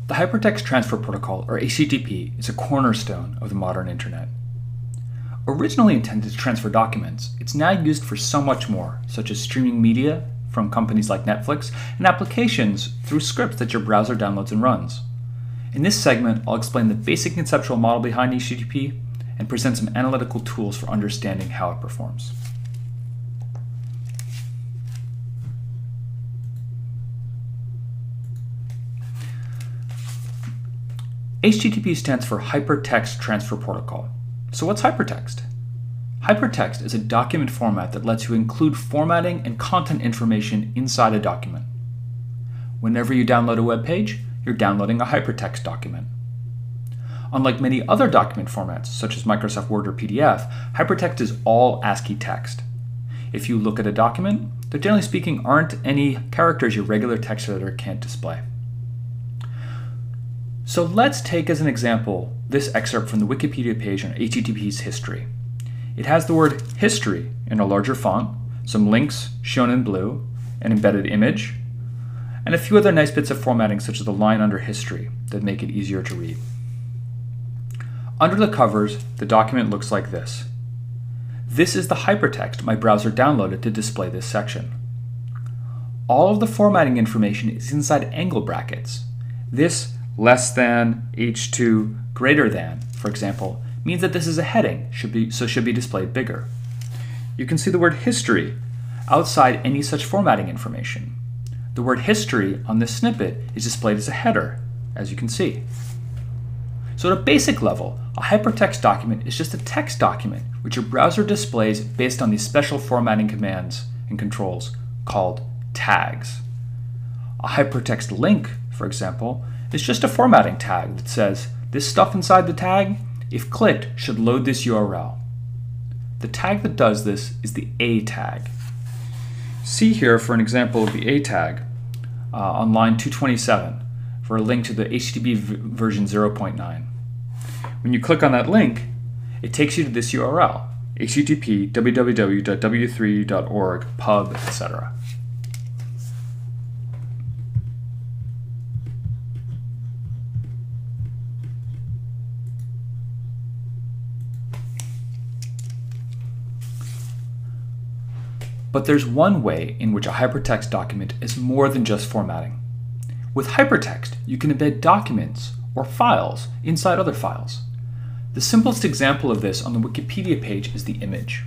The Hypertext Transfer Protocol, or HTTP, is a cornerstone of the modern Internet. Originally intended to transfer documents, it's now used for so much more, such as streaming media from companies like Netflix and applications through scripts that your browser downloads and runs. In this segment, I'll explain the basic conceptual model behind HTTP and present some analytical tools for understanding how it performs. HTTP stands for Hypertext Transfer Protocol. So what's hypertext? Hypertext is a document format that lets you include formatting and content information inside a document. Whenever you download a web page, you're downloading a hypertext document. Unlike many other document formats, such as Microsoft Word or PDF, hypertext is all ASCII text. If you look at a document, there generally speaking aren't any characters your regular text editor can't display. So let's take as an example this excerpt from the Wikipedia page on HTTP's history. It has the word history in a larger font, some links shown in blue, an embedded image, and a few other nice bits of formatting such as the line under history that make it easier to read. Under the covers, the document looks like this. This is the hypertext my browser downloaded to display this section. All of the formatting information is inside angle brackets. This less than, H2, greater than, for example, means that this is a heading, should be displayed bigger. You can see the word history outside any such formatting information. The word history on this snippet is displayed as a header, as you can see. So at a basic level, a hypertext document is just a text document which your browser displays based on these special formatting commands and controls called tags. A hypertext link, for example, is just a formatting tag that says this stuff inside the tag, if clicked, should load this URL. The tag that does this is the A tag. See here for an example of the A tag on line 227 for a link to the HTTP version 0.9. When you click on that link, it takes you to this URL, http www.w3.org pub, etc. But there's one way in which a hypertext document is more than just formatting. With hypertext, you can embed documents or files inside other files. The simplest example of this on the Wikipedia page is the image.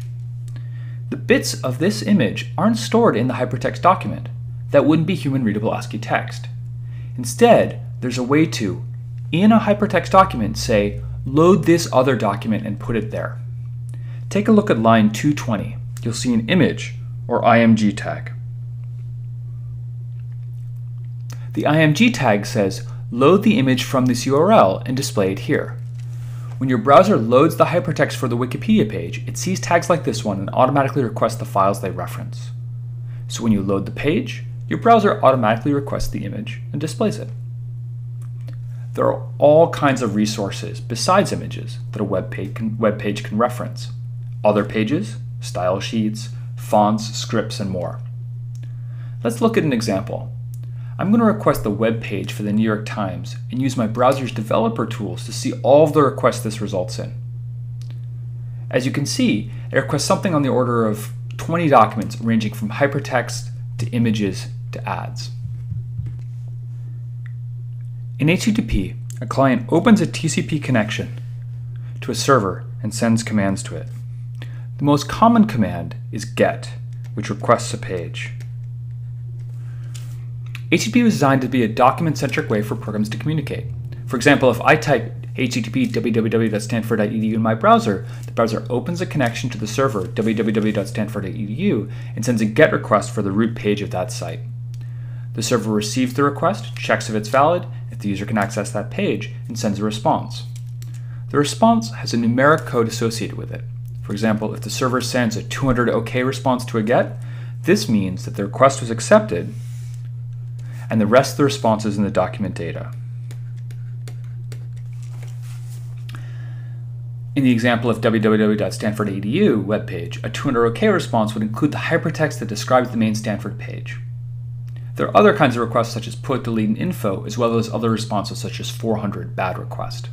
The bits of this image aren't stored in the hypertext document. That wouldn't be human-readable ASCII text. Instead, there's a way to, in a hypertext document, say, load this other document and put it there. Take a look at line 220. You'll see an image, or IMG tag. The IMG tag says, load the image from this URL and display it here. When your browser loads the hypertext for the Wikipedia page, it sees tags like this one and automatically requests the files they reference. So when you load the page, your browser automatically requests the image and displays it. There are all kinds of resources besides images that a web page can reference. Other pages, style sheets, fonts, scripts, and more. Let's look at an example. I'm going to request the web page for the New York Times and use my browser's developer tools to see all of the requests this results in. As you can see, it requests something on the order of 20 documents ranging from hypertext to images to ads. In HTTP, a client opens a TCP connection to a server and sends commands to it. The most common command is GET, which requests a page. HTTP was designed to be a document-centric way for programs to communicate. For example, if I type http www.stanford.edu in my browser, the browser opens a connection to the server www.stanford.edu and sends a GET request for the root page of that site. The server receives the request, checks if it's valid, if the user can access that page, and sends a response. The response has a numeric code associated with it. For example, if the server sends a 200 OK response to a GET, this means that the request was accepted and the rest of the response is in the document data. In the example of www.stanford.edu webpage, a 200 OK response would include the hypertext that describes the main Stanford page. There are other kinds of requests such as put, delete, and info, as well as other responses such as 400 bad request.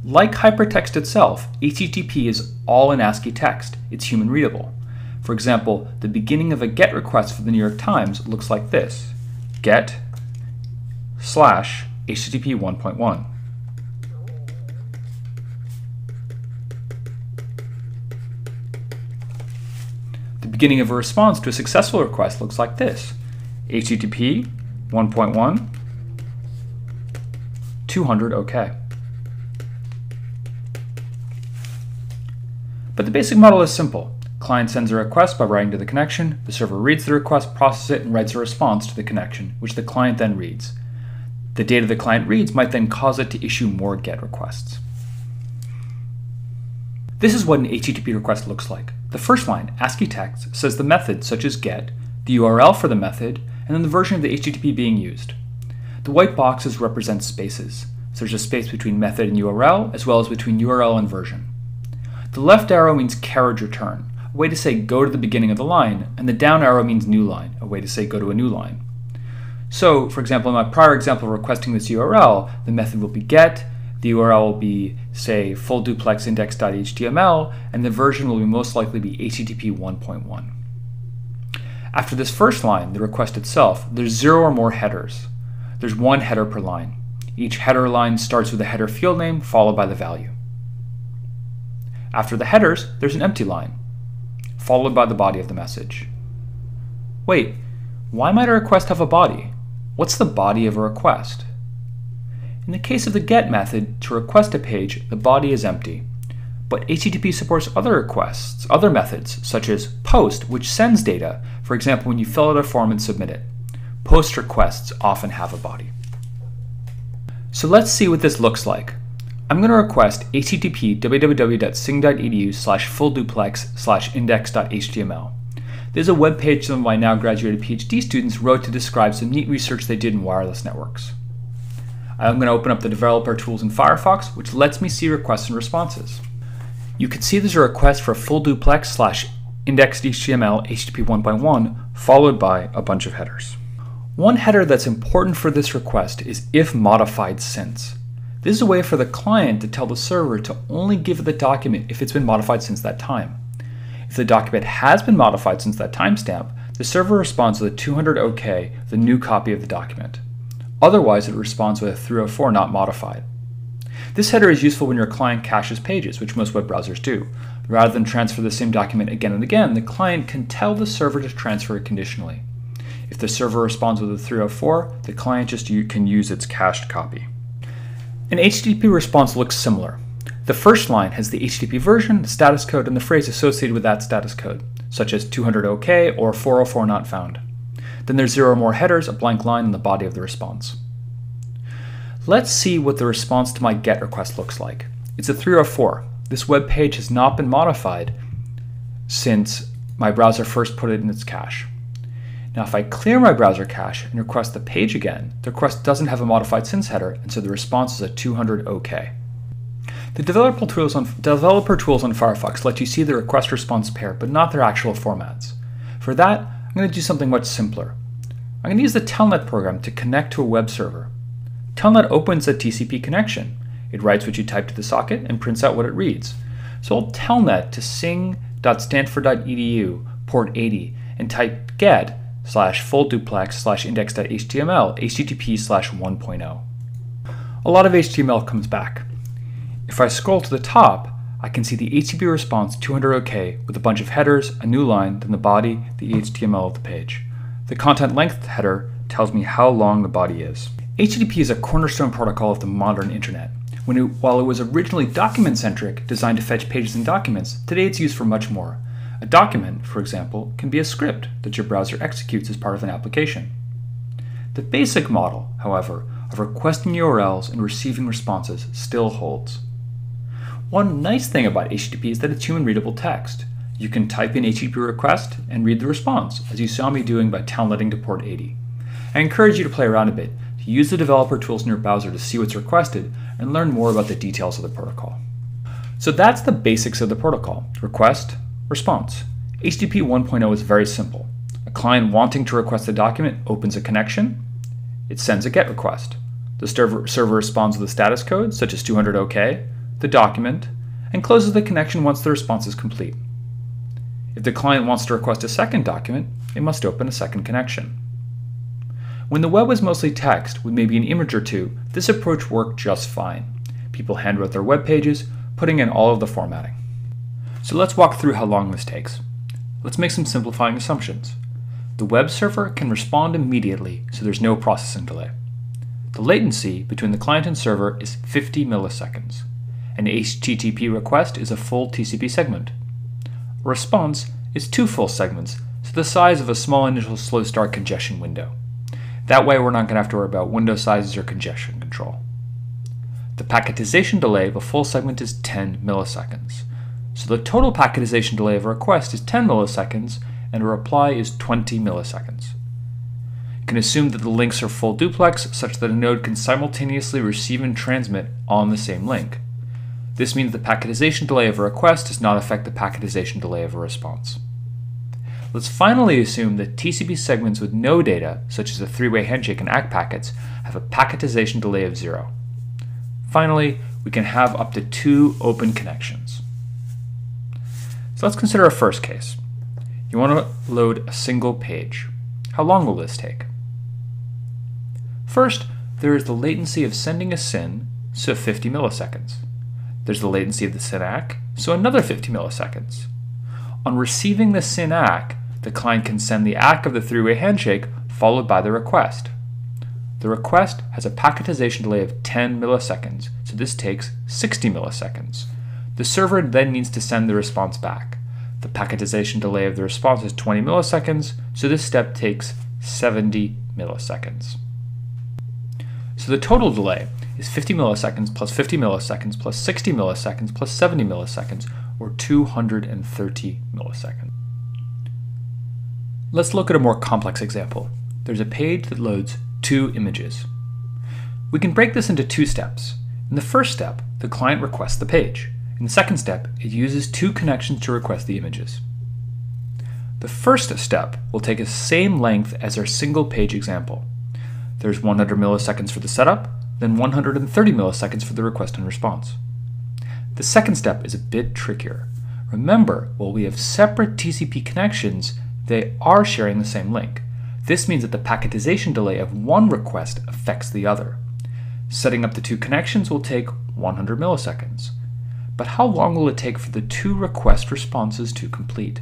Like hypertext itself, HTTP is all in ASCII text. It's human readable. For example, the beginning of a GET request for the New York Times looks like this: get/HTTP 1.1. The beginning of a response to a successful request looks like this: HTTP 1.1 200 OK. But the basic model is simple. Client sends a request by writing to the connection, the server reads the request, processes it, and writes a response to the connection, which the client then reads. The data the client reads might then cause it to issue more GET requests. This is what an HTTP request looks like. The first line, ASCII text, says the method, such as GET, the URL for the method, and then the version of the HTTP being used. The white boxes represent spaces. So there's a space between method and URL, as well as between URL and version. The left arrow means carriage return, a way to say go to the beginning of the line, and the down arrow means new line, a way to say go to a new line. So, for example, in my prior example of requesting this URL, the method will be get, the URL will be, say, full-duplex-index.html, and the version will most likely be HTTP 1.1. After this first line, the request itself, there's 0 or more headers. There's 1 header per line. Each header line starts with a header field name followed by the value. After the headers, there's an empty line, followed by the body of the message. Wait, why might a request have a body? What's the body of a request? In the case of the GET method, to request a page, the body is empty. But HTTP supports other requests, other methods, such as POST, which sends data, for example, when you fill out a form and submit it. POST requests often have a body. So let's see what this looks like. I'm going to request http www.sing.edu/fullduplex/index.html. This is a web page some of my now graduated PhD students wrote to describe some neat research they did in wireless networks. I'm going to open up the developer tools in Firefox, which lets me see requests and responses. You can see there's a request for fullduplex/index.html HTTP 1.1 followed by a bunch of headers. One header that's important for this request is if modified since. This is a way for the client to tell the server to only give the document if it's been modified since that time. If the document has been modified since that timestamp, the server responds with a 200 OK, the new copy of the document. Otherwise, it responds with a 304 not modified. This header is useful when your client caches pages, which most web browsers do. Rather than transfer the same document again and again, the client can tell the server to transfer it conditionally. If the server responds with a 304, the client just can use its cached copy. An HTTP response looks similar. The first line has the HTTP version, the status code, and the phrase associated with that status code, such as 200 OK or 404 not found. Then there's 0 or more headers, a blank line, and the body of the response. Let's see what the response to my GET request looks like. It's a 304. This web page has not been modified since my browser first put it in its cache. Now if I clear my browser cache and request the page again, the request doesn't have a modified since header, and so the response is a 200 OK. The developer tools on Firefox let you see the request-response pair, but not their actual formats. For that, I'm going to do something much simpler. I'm going to use the Telnet program to connect to a web server. Telnet opens a TCP connection. It writes what you type to the socket and prints out what it reads. So I'll telnet to sing.stanford.edu port 80 and type get/fullduplex/index.html http/1.0. A lot of HTML comes back. If I scroll to the top, I can see the HTTP response 200 OK with a bunch of headers, a new line, then the body, the HTML of the page. The content length header tells me how long the body is. HTTP is a cornerstone protocol of the modern internet. While it was originally document-centric, designed to fetch pages and documents, today it's used for much more. A document, for example, can be a script that your browser executes as part of an application. The basic model, however, of requesting URLs and receiving responses still holds. One nice thing about HTTP is that it's human-readable text. You can type in HTTP request and read the response, as you saw me doing by telnetting to port 80. I encourage you to play around a bit, to use the developer tools in your browser to see what's requested and learn more about the details of the protocol. So that's the basics of the protocol: request, response. HTTP 1.0 is very simple. A client wanting to request a document opens a connection, it sends a GET request. The server responds with a status code, such as 200 OK, the document, and closes the connection once the response is complete. If the client wants to request a second document, it must open a second connection. When the web was mostly text, with maybe an image or two, this approach worked just fine. People handwrote their web pages, putting in all of the formatting. So let's walk through how long this takes. Let's make some simplifying assumptions. The web server can respond immediately, so there's no processing delay. The latency between the client and server is 50 milliseconds. An HTTP request is a full TCP segment. A response is 2 full segments, so the size of a small initial slow start congestion window. That way we're not going to have to worry about window sizes or congestion control. The packetization delay of a full segment is 10 milliseconds. So the total packetization delay of a request is 10 milliseconds and a reply is 20 milliseconds. You can assume that the links are full duplex such that a node can simultaneously receive and transmit on the same link. This means the packetization delay of a request does not affect the packetization delay of a response. Let's finally assume that TCP segments with no data, such as a three-way handshake and ACK packets, have a packetization delay of 0. Finally, we can have up to 2 open connections. So let's consider our first case. You want to load a single page. How long will this take? First, there is the latency of sending a SYN, so 50 milliseconds. There's the latency of the SYN ACK, so another 50 milliseconds. On receiving the SYN ACK, the client can send the ACK of the three-way handshake followed by the request. The request has a packetization delay of 10 milliseconds, so this takes 60 milliseconds. The server then needs to send the response back. The packetization delay of the response is 20 milliseconds, so this step takes 70 milliseconds. So the total delay is 50 milliseconds plus 50 milliseconds plus 60 milliseconds plus 70 milliseconds, or 230 milliseconds. Let's look at a more complex example. There's a page that loads 2 images. We can break this into 2 steps. In the first step, the client requests the page. In the second step, it uses 2 connections to request the images. The first step will take the same length as our single page example. There's 100 milliseconds for the setup, then 130 milliseconds for the request and response. The second step is a bit trickier. Remember, while we have separate TCP connections, they are sharing the same link. This means that the packetization delay of one request affects the other. Setting up the 2 connections will take 100 milliseconds. But how long will it take for the 2 request responses to complete?